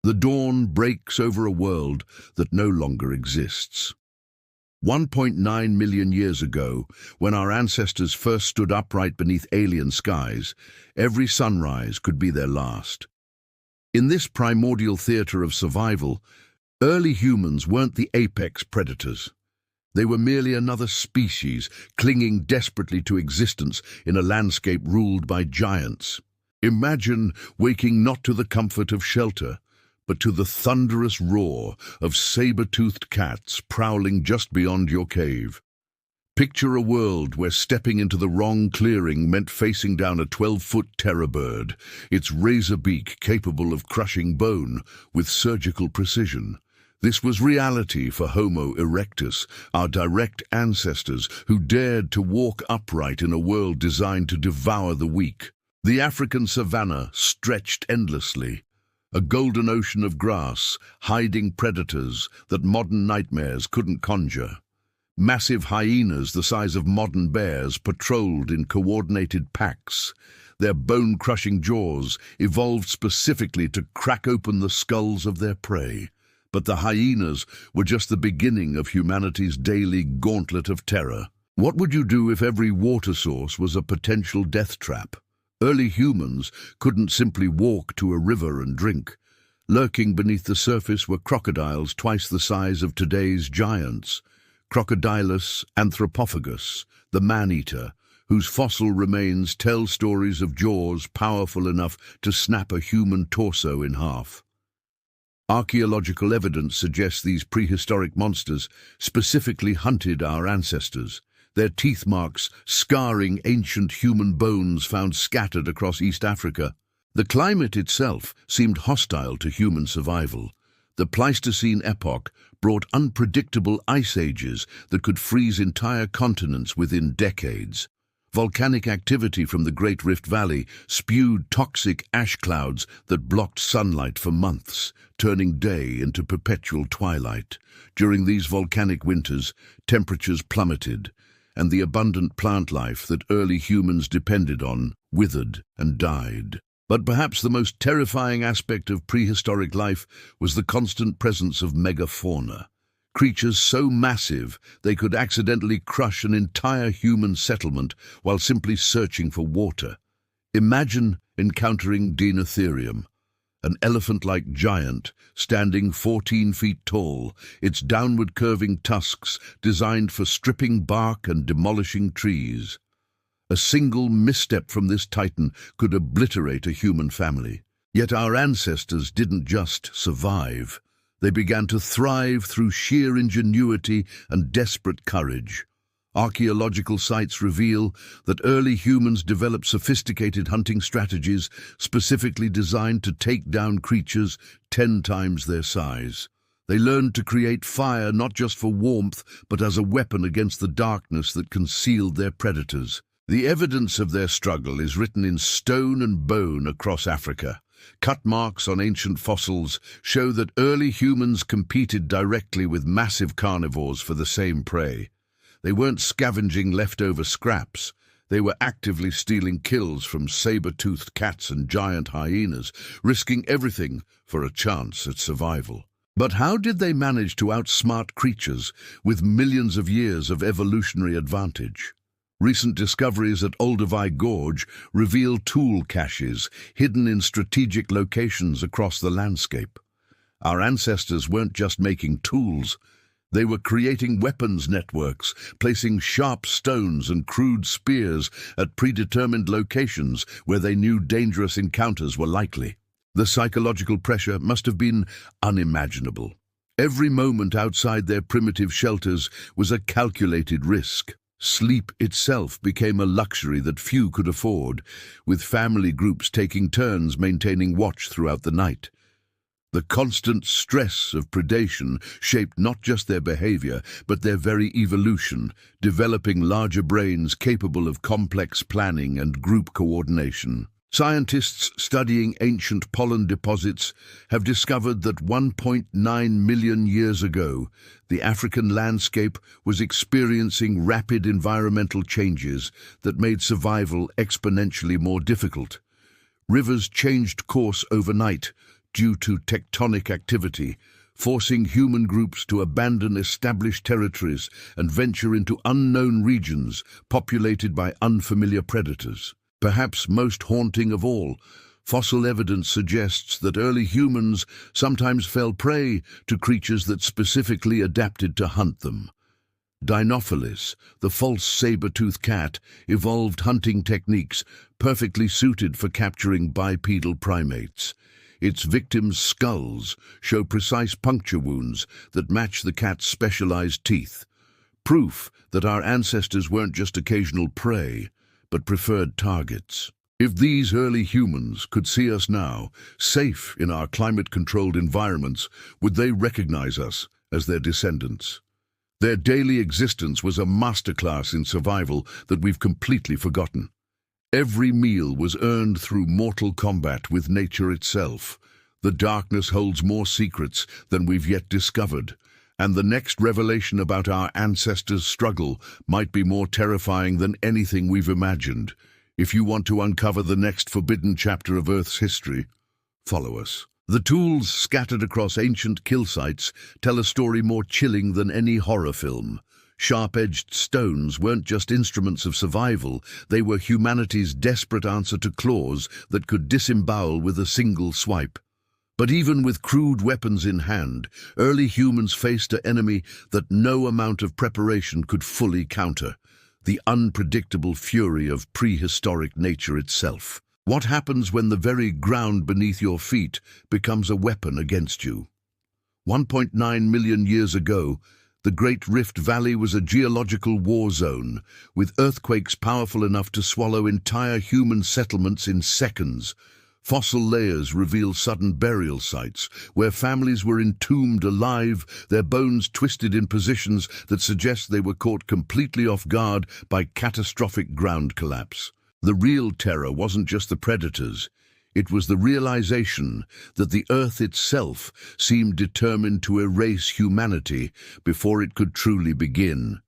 The dawn breaks over a world that no longer exists. 1.9 million years ago, when our ancestors first stood upright beneath alien skies, every sunrise could be their last. In this primordial theater of survival, early humans weren't the apex predators. They were merely another species, clinging desperately to existence in a landscape ruled by giants. Imagine waking not to the comfort of shelter, but to the thunderous roar of saber-toothed cats prowling just beyond your cave. Picture a world where stepping into the wrong clearing meant facing down a 12-foot terror bird, its razor beak capable of crushing bone with surgical precision. This was reality for Homo erectus, our direct ancestors who dared to walk upright in a world designed to devour the weak. The African savanna stretched endlessly, a golden ocean of grass, hiding predators that modern nightmares couldn't conjure. Massive hyenas the size of modern bears patrolled in coordinated packs. Their bone-crushing jaws evolved specifically to crack open the skulls of their prey. But the hyenas were just the beginning of humanity's daily gauntlet of terror. What would you do if every water source was a potential death trap? Early humans couldn't simply walk to a river and drink. Lurking beneath the surface were crocodiles twice the size of today's giants. Crocodilus anthropophagus, the man-eater, whose fossil remains tell stories of jaws powerful enough to snap a human torso in half. Archaeological evidence suggests these prehistoric monsters specifically hunted our ancestors, their teeth marks scarring ancient human bones found scattered across East Africa. The climate itself seemed hostile to human survival. The Pleistocene epoch brought unpredictable ice ages that could freeze entire continents within decades. Volcanic activity from the Great Rift Valley spewed toxic ash clouds that blocked sunlight for months, turning day into perpetual twilight. During these volcanic winters, temperatures plummeted, and the abundant plant life that early humans depended on withered and died. But perhaps the most terrifying aspect of prehistoric life was the constant presence of megafauna. Creatures so massive they could accidentally crush an entire human settlement while simply searching for water. Imagine encountering Deinotherium, an elephant-like giant standing 14 feet tall, its downward curving tusks designed for stripping bark and demolishing trees. A single misstep from this titan could obliterate a human family. Yet our ancestors didn't just survive. They began to thrive through sheer ingenuity and desperate courage. Archaeological sites reveal that early humans developed sophisticated hunting strategies specifically designed to take down creatures 10 times their size. They learned to create fire not just for warmth, but as a weapon against the darkness that concealed their predators. The evidence of their struggle is written in stone and bone across Africa. Cut marks on ancient fossils show that early humans competed directly with massive carnivores for the same prey. They weren't scavenging leftover scraps. They were actively stealing kills from saber-toothed cats and giant hyenas, risking everything for a chance at survival. But how did they manage to outsmart creatures with millions of years of evolutionary advantage? Recent discoveries at Olduvai Gorge reveal tool caches hidden in strategic locations across the landscape. Our ancestors weren't just making tools. They were creating weapons networks, placing sharp stones and crude spears at predetermined locations where they knew dangerous encounters were likely. The psychological pressure must have been unimaginable. Every moment outside their primitive shelters was a calculated risk. Sleep itself became a luxury that few could afford, with family groups taking turns maintaining watch throughout the night. The constant stress of predation shaped not just their behavior, but their very evolution, developing larger brains capable of complex planning and group coordination. Scientists studying ancient pollen deposits have discovered that 1.9 million years ago, the African landscape was experiencing rapid environmental changes that made survival exponentially more difficult. Rivers changed course overnight, due to tectonic activity, forcing human groups to abandon established territories and venture into unknown regions populated by unfamiliar predators. Perhaps most haunting of all, fossil evidence suggests that early humans sometimes fell prey to creatures that specifically adapted to hunt them. Dinophilis, the false saber-toothed cat, evolved hunting techniques perfectly suited for capturing bipedal primates. Its victims' skulls show precise puncture wounds that match the cat's specialized teeth, proof that our ancestors weren't just occasional prey, but preferred targets. If these early humans could see us now, safe in our climate-controlled environments, would they recognize us as their descendants? Their daily existence was a masterclass in survival that we've completely forgotten. Every meal was earned through mortal combat with nature itself. The darkness holds more secrets than we've yet discovered, and the next revelation about our ancestors' struggle might be more terrifying than anything we've imagined. If you want to uncover the next forbidden chapter of Earth's history, follow us. The tools scattered across ancient kill sites tell a story more chilling than any horror film. Sharp-edged stones weren't just instruments of survival, they were humanity's desperate answer to claws that could disembowel with a single swipe. But even with crude weapons in hand, early humans faced an enemy that no amount of preparation could fully counter: the unpredictable fury of prehistoric nature itself. What happens when the very ground beneath your feet becomes a weapon against you? 1.9 million years ago, the Great Rift Valley was a geological war zone, with earthquakes powerful enough to swallow entire human settlements in seconds. Fossil layers reveal sudden burial sites, where families were entombed alive, their bones twisted in positions that suggest they were caught completely off guard by catastrophic ground collapse. The real terror wasn't just the predators. It was the realization that the Earth itself seemed determined to erase humanity before it could truly begin.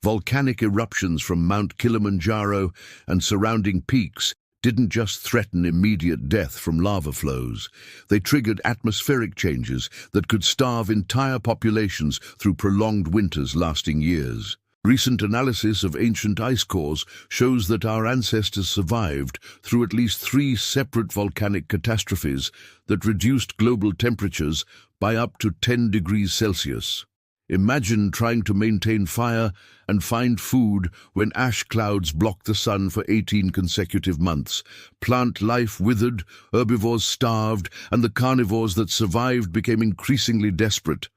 Volcanic eruptions from Mount Kilimanjaro and surrounding peaks didn't just threaten immediate death from lava flows. They triggered atmospheric changes that could starve entire populations through prolonged winters lasting years. Recent analysis of ancient ice cores shows that our ancestors survived through at least 3 separate volcanic catastrophes that reduced global temperatures by up to 10 degrees Celsius. Imagine trying to maintain fire and find food when ash clouds blocked the sun for 18 consecutive months. Plant life withered, herbivores starved, and the carnivores that survived became increasingly desperate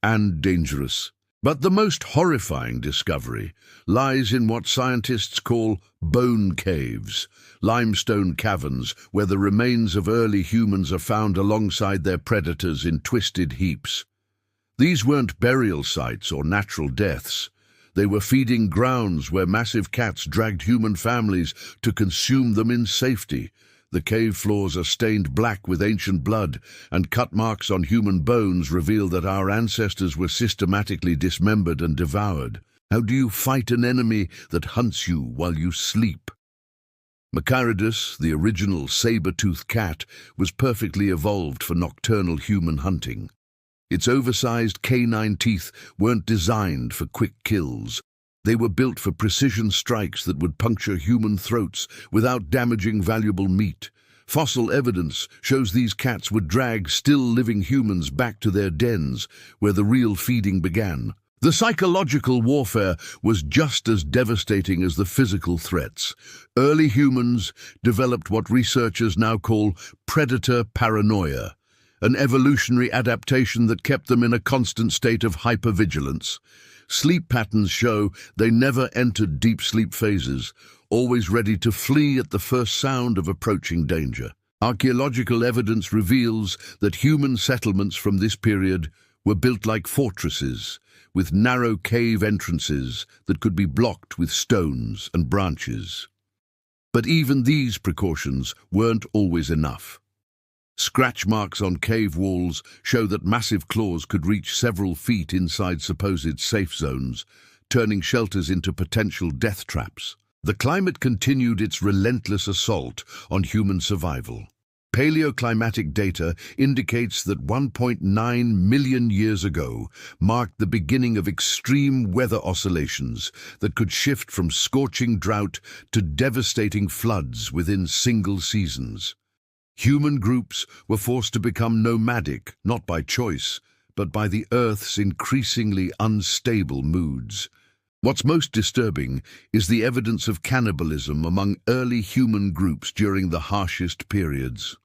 and dangerous. But the most horrifying discovery lies in what scientists call bone caves, limestone caverns where the remains of early humans are found alongside their predators in twisted heaps. These weren't burial sites or natural deaths. They were feeding grounds where massive cats dragged human families to consume them in safety. The cave floors are stained black with ancient blood, and cut marks on human bones reveal that our ancestors were systematically dismembered and devoured. How do you fight an enemy that hunts you while you sleep? Machaerodus, the original saber-toothed cat, was perfectly evolved for nocturnal human hunting. Its oversized canine teeth weren't designed for quick kills. They were built for precision strikes that would puncture human throats without damaging valuable meat. Fossil evidence shows these cats would drag still living humans back to their dens, where the real feeding began. The psychological warfare was just as devastating as the physical threats. Early humans developed what researchers now call predator paranoia, an evolutionary adaptation that kept them in a constant state of hypervigilance. Sleep patterns show they never entered deep sleep phases, always ready to flee at the first sound of approaching danger. Archaeological evidence reveals that human settlements from this period were built like fortresses, with narrow cave entrances that could be blocked with stones and branches. But even these precautions weren't always enough. Scratch marks on cave walls show that massive claws could reach several feet inside supposed safe zones, turning shelters into potential death traps. The climate continued its relentless assault on human survival. Paleoclimatic data indicates that 1.9 million years ago marked the beginning of extreme weather oscillations that could shift from scorching drought to devastating floods within single seasons. Human groups were forced to become nomadic, not by choice, but by the Earth's increasingly unstable moods. What's most disturbing is the evidence of cannibalism among early human groups during the harshest periods.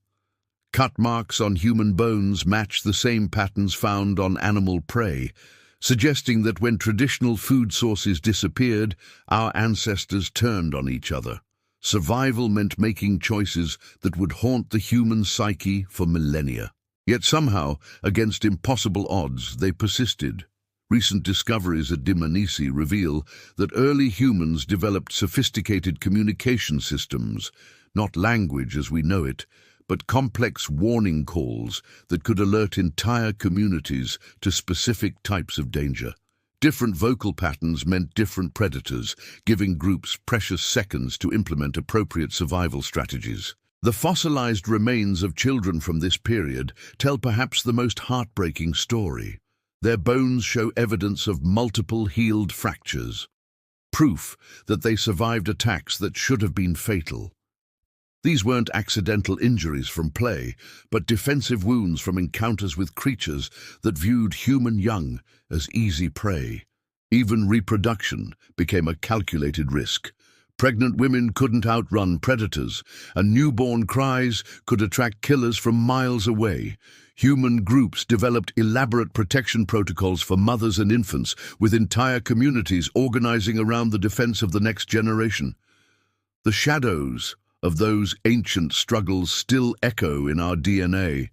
Cut marks on human bones match the same patterns found on animal prey, suggesting that when traditional food sources disappeared, our ancestors turned on each other. Survival meant making choices that would haunt the human psyche for millennia. Yet somehow, against impossible odds, they persisted. Recent discoveries at Dmanisi reveal that early humans developed sophisticated communication systems, not language as we know it, but complex warning calls that could alert entire communities to specific types of danger. Different vocal patterns meant different predators, giving groups precious seconds to implement appropriate survival strategies. The fossilized remains of children from this period tell perhaps the most heartbreaking story. Their bones show evidence of multiple healed fractures, proof that they survived attacks that should have been fatal. These weren't accidental injuries from play, but defensive wounds from encounters with creatures that viewed human young as easy prey. Even reproduction became a calculated risk. Pregnant women couldn't outrun predators, and newborn cries could attract killers from miles away. Human groups developed elaborate protection protocols for mothers and infants, with entire communities organizing around the defense of the next generation. The shadows of those ancient struggles still echo in our DNA,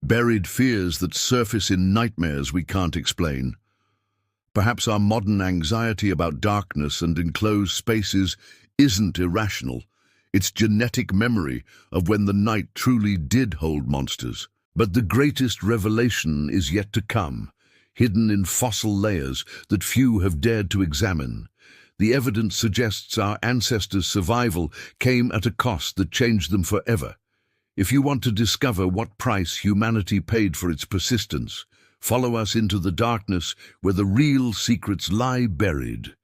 buried fears that surface in nightmares we can't explain. Perhaps our modern anxiety about darkness and enclosed spaces isn't irrational. It's genetic memory of when the night truly did hold monsters. But the greatest revelation is yet to come, hidden in fossil layers that few have dared to examine. The evidence suggests our ancestors' survival came at a cost that changed them forever. If you want to discover what price humanity paid for its persistence, follow us into the darkness where the real secrets lie buried.